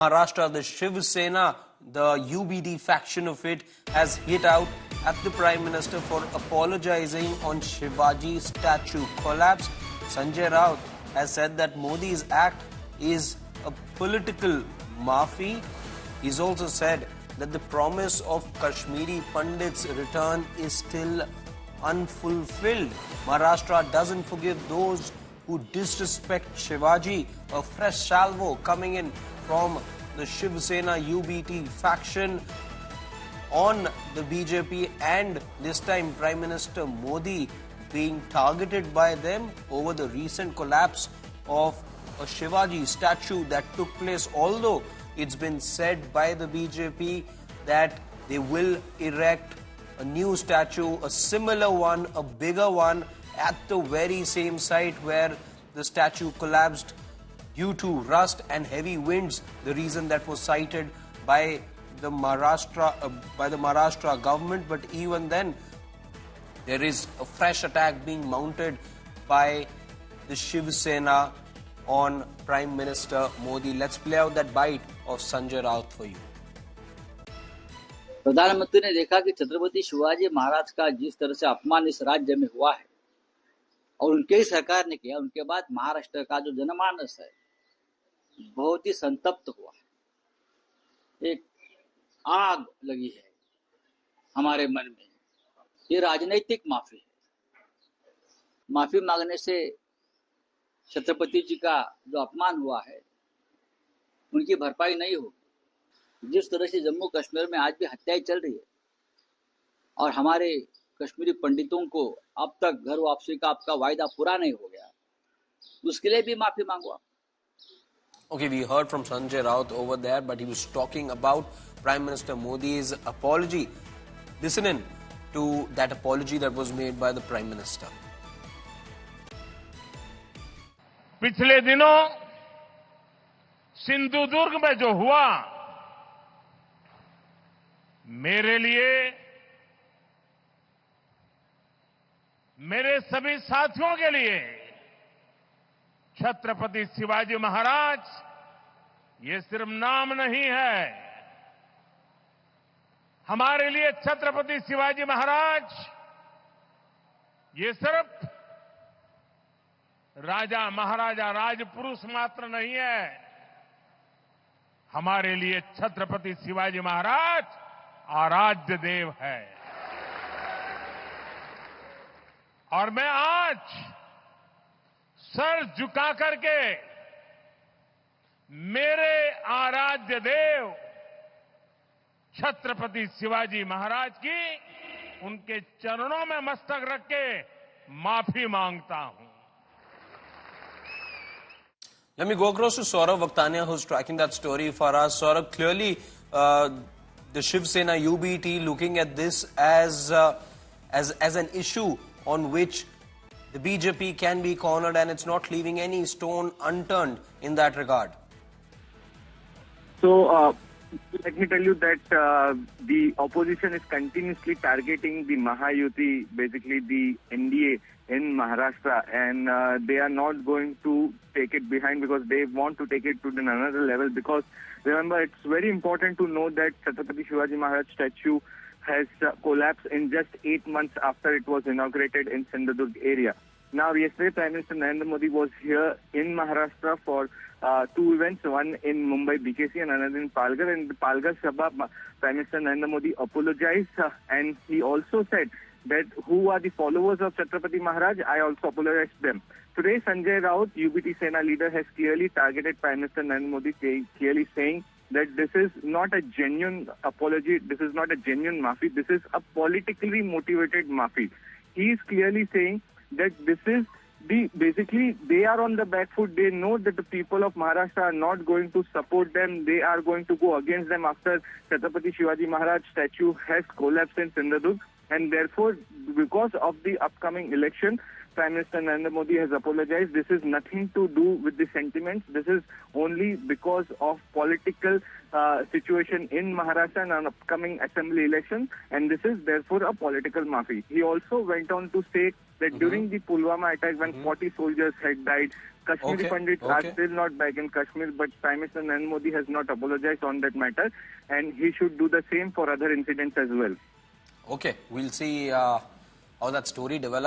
Maharashtra, the Shiv Sena, the UBD faction of it, has hit out at the Prime Minister for apologizing on Shivaji statue collapse. Sanjay Raut has said that Modi's act is a political mafia. He's also said that the promise of Kashmiri Pandits' return is still unfulfilled. Maharashtra doesn't forgive those who disrespect Shivaji. A fresh salvo coming in from the Shiv Sena UBT faction on the BJP, and this time Prime Minister Modi being targeted by them over the recent collapse of a Shivaji statue that took place, although it's been said by the BJP that they will erect a new statue, a similar one, a bigger one, at the very same site where the statue collapsed due to rust and heavy winds, the reason that was cited by the Maharashtra government. But even then, there is a fresh attack being mounted by the Shiv Sena on Prime Minister Modi. Let's play out that bite of Sanjay Raut for you. प्रधानमंत्री ने देखा कि छत्रपति शिवाजी महाराज का जिस तरह से अपमान इस राज्य में हुआ है और उनके ही सरकार ने किया, उनके बाद महाराष्ट्र का जो जनमानस है बहुत ही संतप्त हुआ है। एक आग लगी है हमारे मन में। ये राजनीतिक माफी है। माफी मांगने से छत्रपति जी का जो अपमान हुआ है उनकी भरपाई नहीं होगी। जिस तरह से जम्मू कश्मीर में आज भी हत्याएं चल रही है और हमारे कश्मीरी पंडितों को अब तक घर वापसी का आपका वायदा पूरा नहीं हो गया, उसके लिए भी माफी मांगो आप। Okay, we heard from Sanjay Raut over there, but he was talking about Prime Minister Modi's apology. Listen in to that apology that was made by the Prime Minister. पिछले दिनों सिंधुदुर्ग में जो हुआ, मेरे लिए, मेरे सभी साथियों के लिए छत्रपति शिवाजी महाराज ये सिर्फ नाम नहीं है। हमारे लिए छत्रपति शिवाजी महाराज ये सिर्फ राजा महाराजा राजपुरुष मात्र नहीं है। हमारे लिए छत्रपति शिवाजी महाराज आराध्य देव है। और मैं आज सर झुका करके मेरे आराध्य देव छत्रपति शिवाजी महाराज की उनके चरणों में मस्तक रख के माफी मांगता हूं। Let me go across to Saurabh Vaktania, who's tracking that story for us. Saurabh, clearly the Shiv Sena UBT looking at this as an issue on which the BJP can be cornered, and it's not leaving any stone unturned in that regard. So, let me tell you that the opposition is continuously targeting the Mahayuti, basically the NDA in Maharashtra, and they are not going to take it behind because they want to take it to another level. Because remember, it's very important to know that Chhatrapati Shivaji Maharaj statue has collapsed in just 8 months after it was inaugurated in Sindhudurg area. Now, yesterday, Prime Minister Narendra Modi was here in Maharashtra for 2 events, one in Mumbai BKC and another in Palghar. And the Palghar Sabha, Prime Minister Narendra Modi apologized and he also said that who are the followers of Chhatrapati Maharaj, I also apologize to them. Today, Sanjay Raut, UBT Sena leader, has clearly targeted Prime Minister Narendra Modi, clearly saying that this is not a genuine apology, this is not a genuine maafi, this is a politically motivated maafi. He is clearly saying that this is basically they are on the back foot. They know that the people of Maharashtra are not going to support them. They are going to go against them after Chhatrapati Shivaji Maharaj statue has collapsed in Sindhudurg. And therefore, because of the upcoming election, Prime Minister Narendra Modi has apologized. This is nothing to do with the sentiments. This is only because of political situation in Maharashtra and an upcoming assembly election. And this is therefore a political maafi. He also went on to say that during the Pulwama attack, when 40 soldiers had died, Kashmiri Okay, Pandits okay. are still not back in Kashmir, but Prime Minister Narendra Modi has not apologized on that matter, and he should do the same for other incidents as well. Okay, we'll see how that story develops.